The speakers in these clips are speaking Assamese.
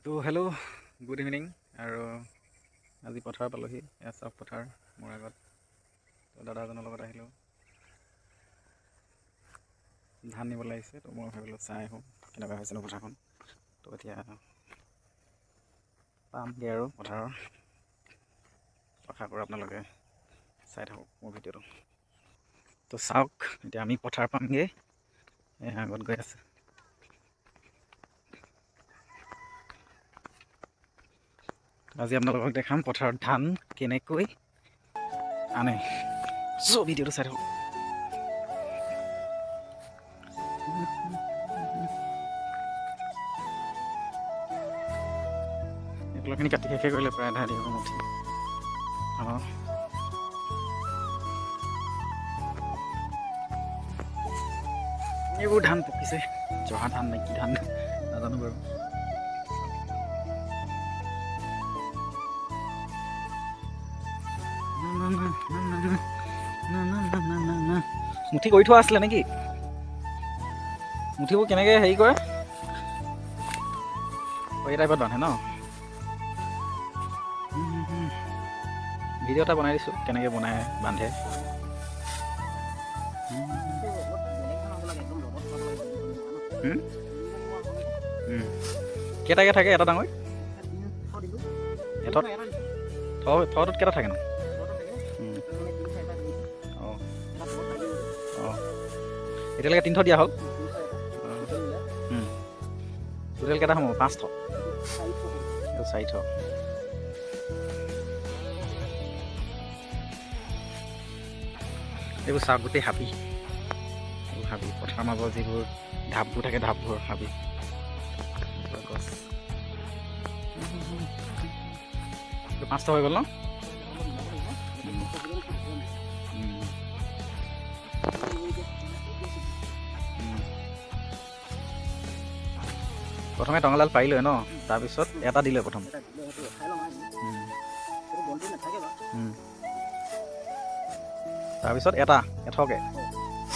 তো হেল্ল' গুড ইভিনিং। আৰু আজি পথাৰ পালোহি, এয়া চাওক পথাৰ মোৰ আগত। তো দাদাজনৰ লগত আহিলোঁ, ধান নিবলৈ আহিছে। তো মই ভাবিলোঁ চাই আহোঁ কেনেকুৱা হৈছেনো পথাৰখন। তো এতিয়া পামগৈ আৰু পথাৰৰ। আশা কৰোঁ আপোনালোকে চাই থাকক মোৰ ভিডিঅ'টো। তো চাওক এতিয়া আমি পথাৰ পামগৈ, আগত গৈ আছে। আজি আপোনালোকক দেখাম পথাৰত ধান কেনেকৈ আনে। ভিডিঅ'টো চাই থাকক। এইফালৰখিনি কাটি শেষে কৰিলে প্ৰায় আধা দিব মুঠি। এইবোৰ ধান পকিছে, জহা ধান নে কি ধান নাজানো বাৰু। মুঠি কৰি থোৱা আছিলে নেকি? মুঠিবোৰ কেনেকৈ হেৰি কৰে, এই টাইপত বান্ধে ন? ভিডিঅ' এটা বনাই দিছোঁ কেনেকৈ বনাই বান্ধে। কেইটাকৈ থাকে এটা ডাঙৰ? থটোত কেইটা থাকে ন? অঁ অঁ, এতিয়ালৈকে 3 দিয়া হ'ল। টোটেল কেইটা সময়? 5 4। এইবোৰ চাওক, গোটেই হাবি। এইবোৰ হাবি, পথাৰৰ মাজত যিবোৰ ঢাপবোৰ থাকে, ঢাপবোৰ হাবি। গছ 5 হৈ গ'ল ন? প্ৰথমে টঙালাল পাৰি লয় ন, তাৰপিছত এটা দিলে প্ৰথম। তাৰপিছত এঠকে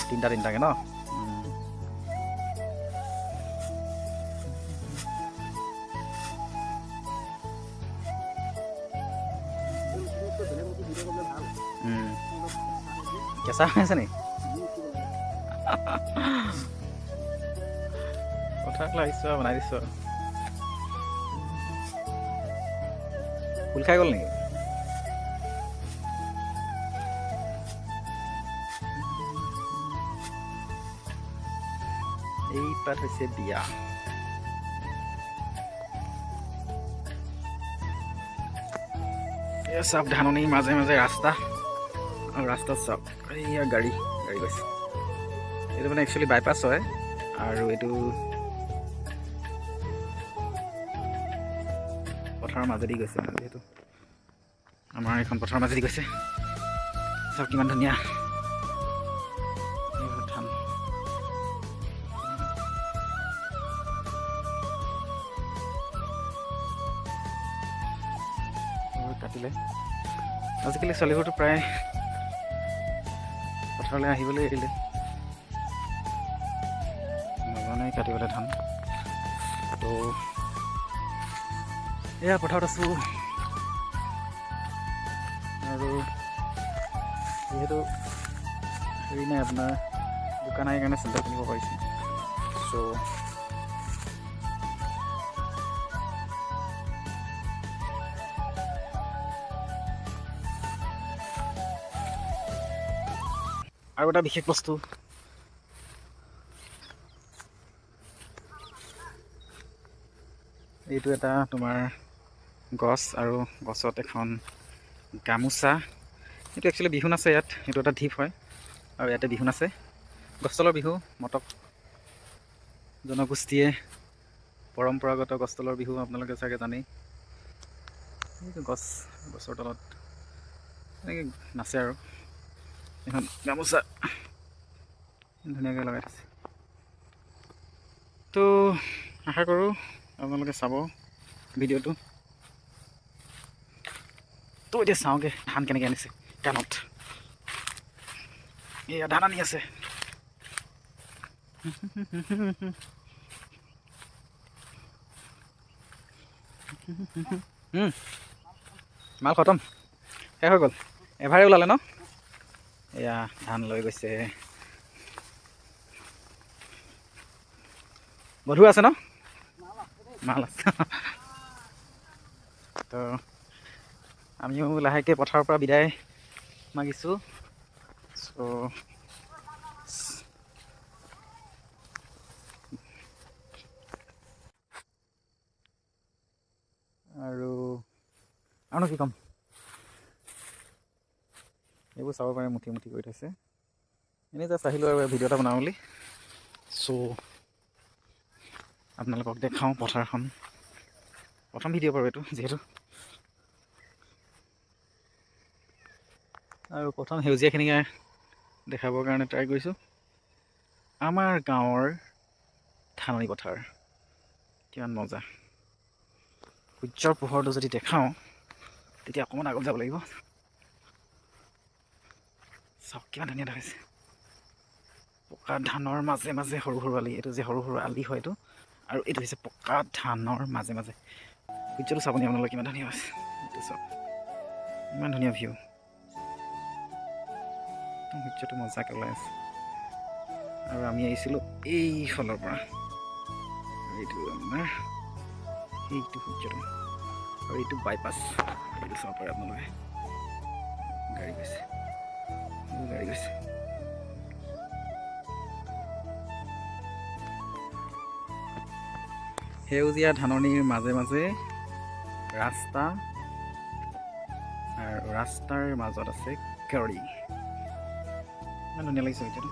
3টাকৈ ন? কেঁচা হৈ আছে নি? পথাৰত লাগিছোঁ আৰু বনাই দিছোঁ আৰু। ফুল খাই গ'ল নেকি? এই পাত হৈছে বিয়া। এই চাওক ধাননিৰ মাজে মাজে ৰাস্তা, আৰু ৰাস্তাত চাওক এইয়া গাড়ী গৈছে। এইটো মানে একচুৱেলি বাইপাছ হয়, আৰু এইটো পথাৰৰ মাজেদি গৈছে। মানে যিহেতু আমাৰ এইখন পথাৰৰ মাজেদি গৈছে, চাওক কিমান ধুনীয়া ধান। কাটিলে আজিকালি ছোৱালীবোৰতো প্ৰায় পথাৰলৈ আহিবলৈ এৰিলে, নাজানে কাটিবলৈ ধান। তো এয়া পথাৰত আছোঁ, আৰু যিহেতু হেৰি নাই, আপোনাৰ দোকান নাই কাৰণে চেণ্ডেল কিনিব পাৰিছোঁ। চ' আৰু এটা বিশেষ বস্তু, এইটো এটা তোমাৰ গছ, আৰু গছত এখন গামোচা। এইটো একচুৱেলি বিহু নাচে ইয়াত, এইটো এটা ঢিপ হয়, আৰু ইয়াতে বিহু নাচে। গছ তলৰ বিহু, মটক জনগোষ্ঠীয়ে পৰম্পৰাগত গছ তলৰ বিহু আপোনালোকে চাগে জানেই। এইটো গছৰ তলত এনেকৈ নাচে, আৰু এখন গামোচা ধুনীয়াকৈ লগাই থৈছে। তো আশা কৰোঁ আপোনালোকে চাব ভিডিঅ'টো। তো এতিয়া চাওঁগৈ ধান কেনেকৈ আনিছে কাণত। এয়া ধান আনি আছে। মাল খতম, শেষ হৈ গ'ল। এভাৰে ওলালে ন? এয়া ধান লৈ গৈছে। গধুৰ আছে ন? মাল আছে। তো আমিও লাহেকৈ পথাৰৰ পৰা বিদায় মাগিছোঁ। চ' আৰুনো কি ক'ম, এইবোৰ চাব পাৰে মুঠি মুঠি কৰি থৈছে। এনেই জাষ্ট আহিলোঁ আৰু ভিডিঅ' এটা বনাওঁ বুলি। চ' আপোনালোকক দেখাওঁ পথাৰখন। প্ৰথম ভিডিঅ' বাৰু এইটো যিহেতু, আৰু প্ৰথম সেউজীয়াখিনিকে দেখাবৰ কাৰণে ট্ৰাই কৰিছোঁ। আমাৰ গাঁৱৰ ধাননি পথাৰ কিমান মজা। সূৰ্যৰ পোহৰটো যদি দেখাওঁ তেতিয়া অকণমান আগত যাব লাগিব। চাওক কিমান ধুনীয়া দেখাইছে। পকা ধানৰ মাজে মাজে সৰু সৰু আলি, এইটো যে সৰু সৰু আলি হয় এইটো, আৰু এইটো হৈছে পকা ধানৰ মাজে মাজে। সূৰ্যটো চাবনি আপোনালোকে কিমান ধুনীয়া হৈছে, এইটো চাওক ইমান ধুনীয়া ভিউ। সূৰ্যটো মজাকৈ ওলাই আছে। আৰু আমি আহিছিলোঁ এইফালৰ পৰা, এইটো আপোনাৰ সেইটো সূৰ্যটো, আৰু এইটো বাইপাছ। এইটো চাব পাৰে আপোনালোকে, গাড়ী গৈছে, গাড়ী গৈছে। সেউজীয়া ধাননিৰ মাজে মাজে ৰাস্তা, আৰু ৰাস্তাৰ মাজত আছে গাড়ী। ইমান ধুনীয়া লাগিছে সূৰ্যটো।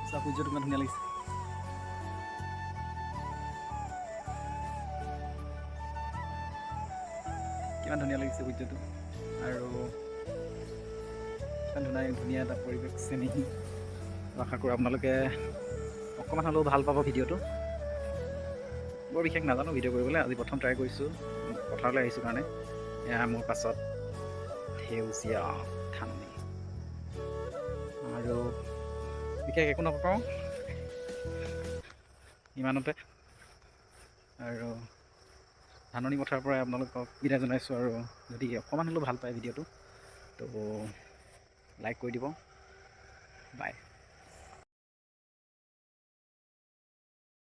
চাওক সূৰ্যটো ইমান ধুনীয়া লাগিছে। কিমান ধুনীয়া লাগিছে সূৰ্যটো, আৰু ইমান ধুনীয়া এটা পৰিৱেশ চেনেহী। আশা কৰোঁ আপোনালোকে অকণমান হ'লেও ভাল পাব ভিডিঅ'টো। বৰ বিশেষ নাজানো ভিডিঅ' কৰিবলৈ, আজি প্ৰথম ট্ৰাই কৰিছোঁ। পথাৰলৈ আহিছোঁ কাৰণে। এয়া মোৰ পাছত সেউজীয়া ধাননি, আৰু বিশেষ একো নকওঁ ইমানতে। আৰু ধাননি পথাৰৰ পৰাই আপোনালোকক বিদায় জনাইছোঁ। আৰু যদি অকণমান হ'লেও ভাল পায় ভিডিঅ'টো তো লাইক কৰি দিব। বাই।